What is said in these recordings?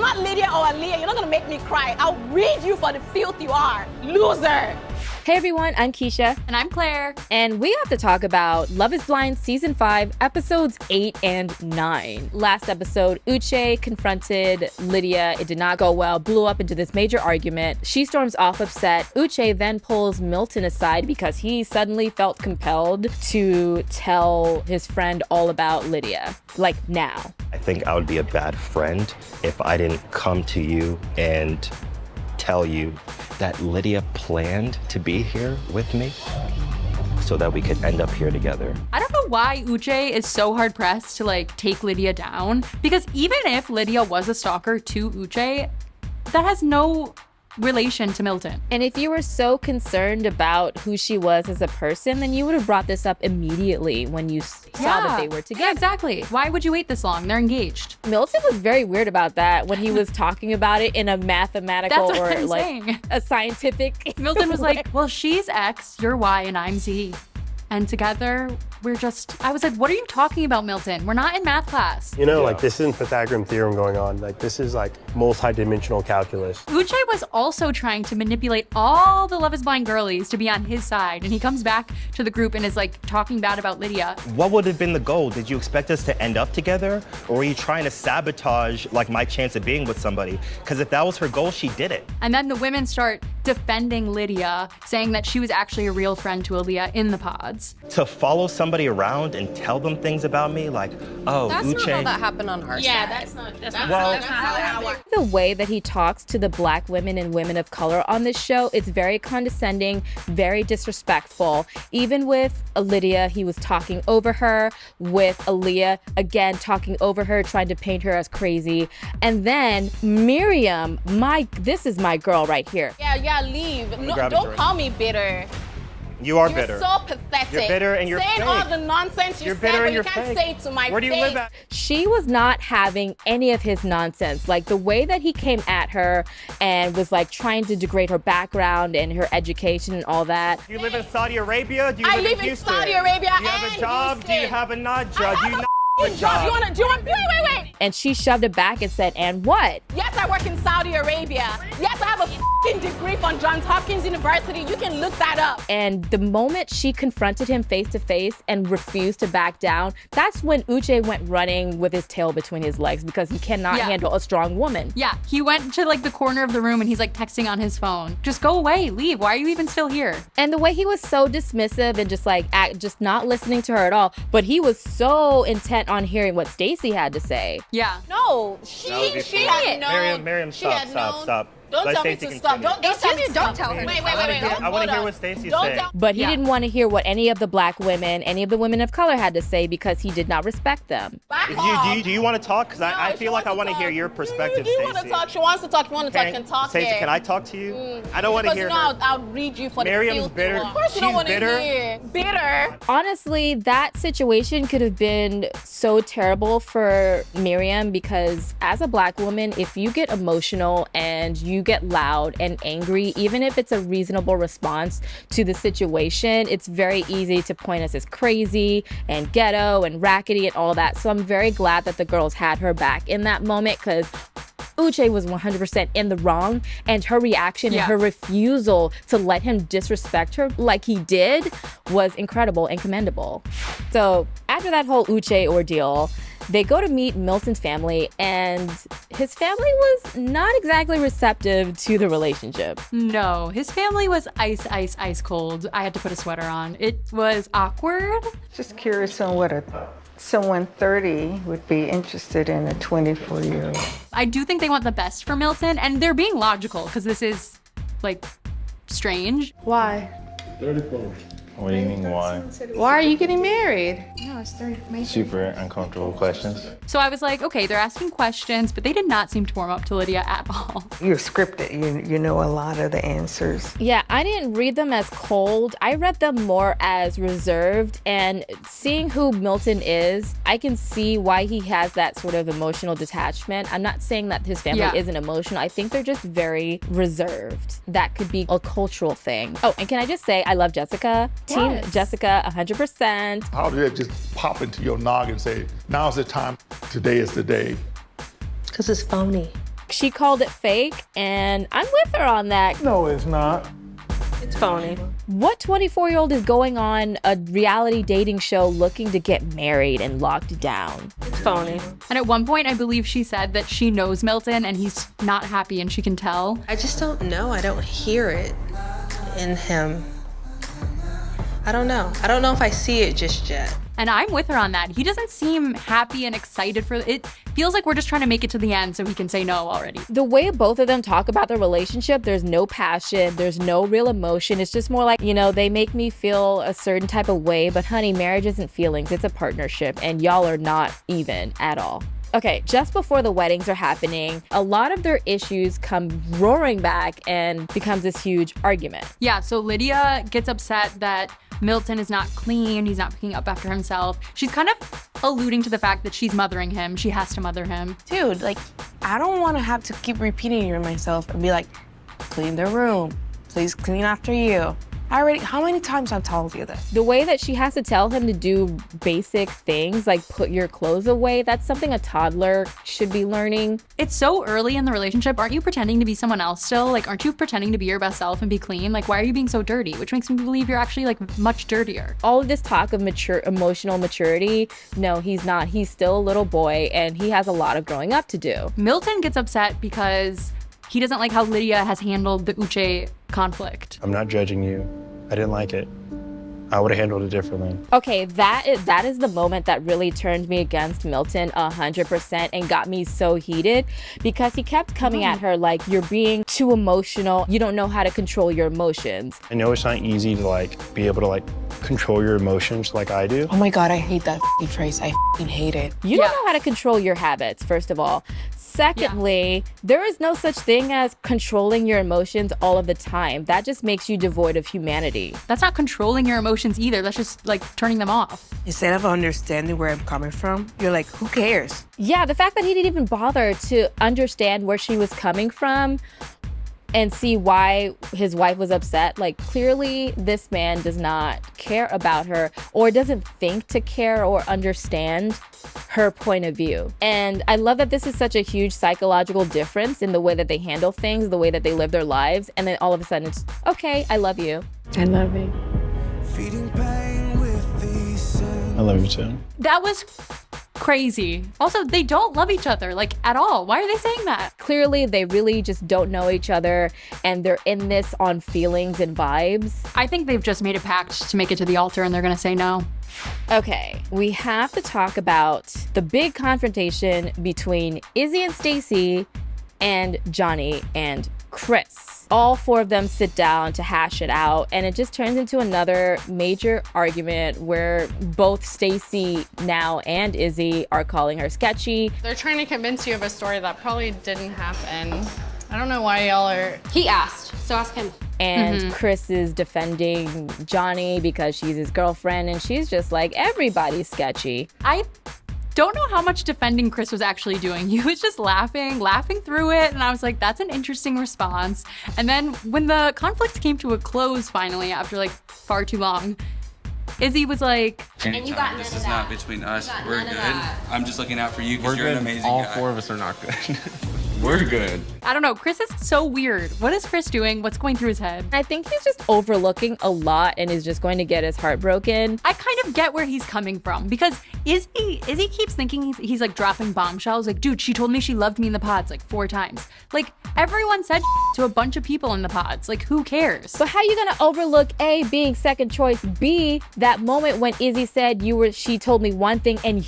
I'm not Lydia or Aaliyah. You're not gonna make me cry. I'll read you for the filth you are. Loser. Hey everyone, I'm Keisha. And I'm Claire. And we have to talk about Love is Blind Season 5, Episodes 8 and 9. Last episode, Uche confronted Lydia. It did not go well, blew up into this major argument. She storms off upset. Uche then pulls Milton aside because he suddenly felt compelled to tell his friend all about Lydia. Like now. I think I would be a bad friend if I didn't come to you and tell you that Lydia planned to be here with me so that we could end up here together. I don't know why Uche is so hard pressed to take Lydia down, because even if Lydia was a stalker to Uche, that has no relation to Milton. And if you were so concerned about who she was as a person, then you would have brought this up immediately when you saw that they were together. Yeah, exactly. Why would you wait this long? They're engaged. Milton was very weird about that when he was talking about it in a mathematical That's what or I'm like saying. a scientific Milton was way. like, well, she's X, you're Y, and I'm Z. And together, I was like, what are you talking about, Milton? We're not in math class. You know, this isn't Pythagorean theorem going on. This is multi-dimensional calculus. Uche was also trying to manipulate all the Love is Blind girlies to be on his side. And he comes back to the group and is talking bad about Lydia. What would have been the goal? Did you expect us to end up together? Or were you trying to sabotage my chance of being with somebody? Because if that was her goal, she did it. And then the women start defending Lydia, saying that she was actually a real friend to Aaliyah in the pods. To follow somebody around and tell them things about me, That's Uche. not how that happened on our side. Yeah, that's not how it works. The way that he talks to the Black women and women of color on this show, it's very condescending, very disrespectful. Even with Lydia, he was talking over her. With Aaliyah, again, talking over her, trying to paint her as crazy. And then Miriam, this is my girl right here. Yeah, leave. No, don't call me bitter. You are You're bitter. so pathetic. You're bitter and you're saying fake. all the nonsense You're said, bitter but and you you're can't fake. say it to my face. Where do you live at? She was not having any of his nonsense. The way that he came at her and was trying to degrade her background and her education and all that. Do you live in Saudi Arabia? Do you I live live in in Houston? Saudi Arabia Do you have and a job? Houston. Do you have a not job? I Do you have not a have a job? Do you want, wait. And she shoved it back and said, and what? Yes, I work in Saudi Arabia. Yes, I have a degree from Johns Hopkins University. You can look that up. And the moment she confronted him face to face and refused to back down, that's when Uche went running with his tail between his legs because he cannot handle a strong woman. Yeah, he went to the corner of the room and he's texting on his phone. Just go away, leave. Why are you even still here? And the way he was so dismissive and just not listening to her at all, but he was so intent on hearing what Stacy had to say. Yeah. No, she had known. Miriam, she had stop. Don't Let tell me Stacey to stop. continue. Don't tell me to Don't stop. tell her. Wait. I want to hear what Stacey's saying. But he didn't want to hear what any of the Black women, any of the women of color had to say because he did not respect them. Back off. Do you want to talk? Because I she feel like wants I want to talk. hear your perspective, You want to Stacey. talk? She wants to talk. You want to talk? Can talk Stacey, here. can I talk to you? I don't want to Because hear you know, her. I'll read you for Miriam's the filth bitter. you are. Of course you She's don't want to bitter. hear. Bitter. Honestly, that situation could have been so terrible for Miriam because as a Black woman, if you get emotional and you get loud and angry, even if it's a reasonable response to the situation, it's very easy to point us as crazy and ghetto and rackety and all that. So I'm very glad that the girls had her back in that moment because Uche was 100% in the wrong, and her reaction and her refusal to let him disrespect her like he did was incredible and commendable. So after that whole Uche ordeal, they go to meet Milton's family, and his family was not exactly receptive to the relationship. No, his family was ice cold. I had to put a sweater on. It was awkward. Just curious on what someone 30 would be interested in a 24-year-old. I do think they want the best for Milton, and they're being logical because this is strange. Why? 34. What do you mean, why? Why are you getting married? No, it's 30. Super uncomfortable questions. So I was like, okay, they're asking questions, but they did not seem to warm up to Lydia at all. You're scripted. You know a lot of the answers. Yeah, I didn't read them as cold. I read them more as reserved. And seeing who Milton is, I can see why he has that sort of emotional detachment. I'm not saying that his family isn't emotional. I think they're just very reserved. That could be a cultural thing. Oh, and can I just say, I love Jessica. Team Jessica, 100%. How did it just pop into your noggin and say, now's the time, today is the day? Because it's phony. She called it fake, and I'm with her on that. No, it's not. It's phony. What 24-year-old is going on a reality dating show looking to get married and locked down? It's phony. And at one point, I believe she said that she knows Milton and he's not happy and she can tell. I just don't know. I don't hear it in him. I don't know. I don't know if I see it just yet. And I'm with her on that. He doesn't seem happy and excited for it. Feels like we're just trying to make it to the end so he can say no already. The way both of them talk about their relationship, there's no passion, there's no real emotion. It's just more like, you know, they make me feel a certain type of way, but honey, marriage isn't feelings, it's a partnership, and y'all are not even at all. Okay, just before the weddings are happening, a lot of their issues come roaring back and becomes this huge argument. Yeah, so Lydia gets upset that Milton is not clean, he's not picking up after himself. She's kind of alluding to the fact that she's mothering him. She has to mother him. Dude, like, I don't want to have to keep repeating it to myself and be like, clean the room, please clean after you. How many times I've told you that? The way that she has to tell him to do basic things, like put your clothes away, that's something a toddler should be learning. It's so early in the relationship. Aren't you pretending to be someone else still? Like, aren't you pretending to be your best self and be clean? Like, why are you being so dirty? Which makes me believe you're actually, like, much dirtier. All of this talk of emotional maturity, no, he's not. He's still a little boy, and he has a lot of growing up to do. Milton gets upset because he doesn't like how Lydia has handled the Uche conflict. I'm not judging you. I didn't like it. I would have handled it differently. Okay, that is the moment that really turned me against Milton 100% and got me so heated because he kept coming at her like, you're being too emotional. You don't know how to control your emotions. I know it's not easy to like be able to like control your emotions like I do. Oh my God, I hate that phrase. I hate it. You don't know how to control your habits, first of all. Secondly, there is no such thing as controlling your emotions all of the time. That just makes you devoid of humanity. That's not controlling your emotions either. That's just like turning them off. Instead of understanding where I'm coming from, you're like, who cares? Yeah, the fact that he didn't even bother to understand where she was coming from and see why his wife was upset. Like, clearly this man does not care about her or doesn't think to care or understand her point of view. And I love that this is such a huge psychological difference in the way that they handle things, the way that they live their lives. And then all of a sudden it's, okay, I love you. I love you. I love you too. That was crazy. Also, they don't love each other, like, at all. Why are they saying that? Clearly, they really just don't know each other, and they're in this on feelings and vibes. I think they've just made a pact to make it to the altar, and they're gonna say no. Okay, we have to talk about the big confrontation between Izzy and Stacy and Johnny and Chris. All four of them sit down to hash it out, and it just turns into another major argument where both Stacy now and Izzy are calling her sketchy. They're trying to convince you of a story that probably didn't happen. I don't know why y'all are... He asked, so ask him. And Chris is defending Johnny because she's his girlfriend, and she's just like, everybody's sketchy. I don't know how much defending Chris was actually doing. He was just laughing through it, and I was like, that's an interesting response. And then when the conflict came to a close finally after like far too long, Izzy was like, And you got this is not between us. We're good. I'm just looking out for you because you're an amazing All guy. four of us are not good. We're good. I don't know, Chris is so weird. What is Chris doing? What's going through his head? I think he's just overlooking a lot and is just going to get his heart broken. I kind of get where he's coming from because Izzy keeps thinking he's like dropping bombshells. Like, dude, she told me she loved me in the pods like 4 times. Like, everyone said to a bunch of people in the pods. Like, who cares? But how you gonna overlook A, being second choice, B, that moment when Izzy said she told me one thing, and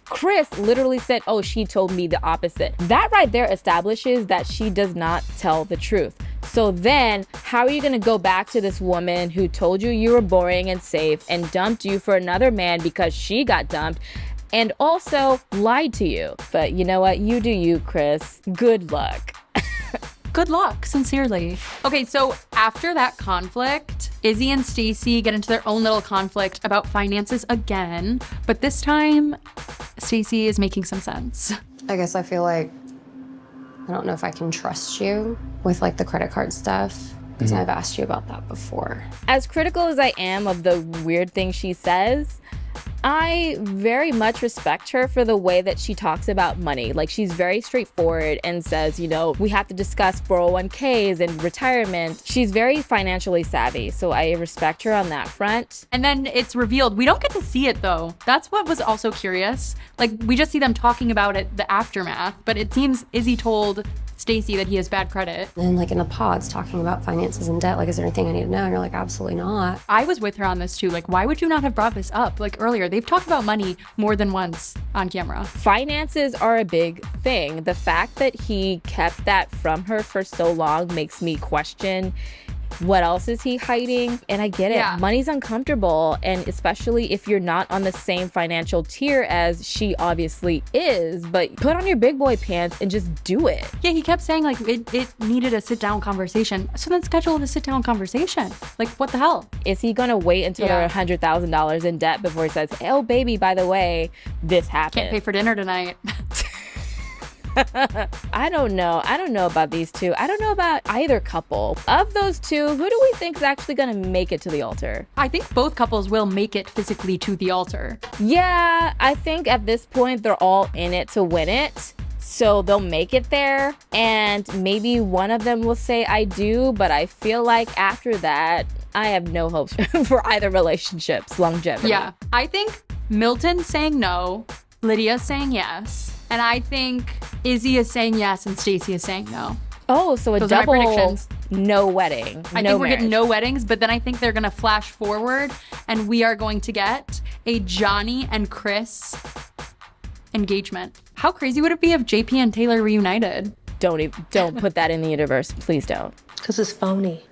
Chris literally said, oh, she told me the opposite. That right there establishes that she does not tell the truth. So then, how are you gonna go back to this woman who told you were boring and safe and dumped you for another man because she got dumped and also lied to you? But you know what? You do you, Chris. Good luck. Good luck, sincerely. Okay, so after that conflict, Izzy and Stacy get into their own little conflict about finances again, but this time, Stacy is making some sense. I guess I feel like I don't know if I can trust you with like the credit card stuff because I've asked you about that before. As critical as I am of the weird thing she says, I very much respect her for the way that she talks about money. Like, she's very straightforward and says, you know, we have to discuss 401ks and retirement. She's very financially savvy, so I respect her on that front. And then it's revealed. We don't get to see it, though. That's what was also curious. Like, we just see them talking about it, the aftermath, but it seems Izzy told Stacy that he has bad credit. And like in the pods talking about finances and debt, like, is there anything I need to know? And you're like, absolutely not. I was with her on this too. Like, why would you not have brought this up? Like earlier, they've talked about money more than once on camera. Finances are a big thing. The fact that he kept that from her for so long makes me question what else is he hiding? And I get it. Yeah. Money's uncomfortable. And especially if you're not on the same financial tier as she obviously is, but put on your big boy pants and just do it. Yeah, he kept saying like it needed a sit down conversation. So then schedule a sit down conversation. Like, what the hell? Is he gonna wait until they're $100,000 in debt before he says, oh baby, by the way, this happened? Can't pay for dinner tonight. I don't know. I don't know about these two. I don't know about either couple. Of those two, who do we think is actually going to make it to the altar? I think both couples will make it physically to the altar. Yeah, I think at this point, they're all in it to win it. So they'll make it there. And maybe one of them will say, I do. But I feel like after that, I have no hopes for either relationship's longevity. Yeah, I think Milton saying no, Lydia saying yes. And I think Izzy is saying yes and Stacy is saying no. Oh, so a Those are my double predictions. no wedding. I think we're getting no weddings, but then I think they're going to flash forward and we are going to get a Johnny and Chris engagement. How crazy would it be if JP and Taylor reunited? Don't put that in the universe. Please don't. Because it's phony.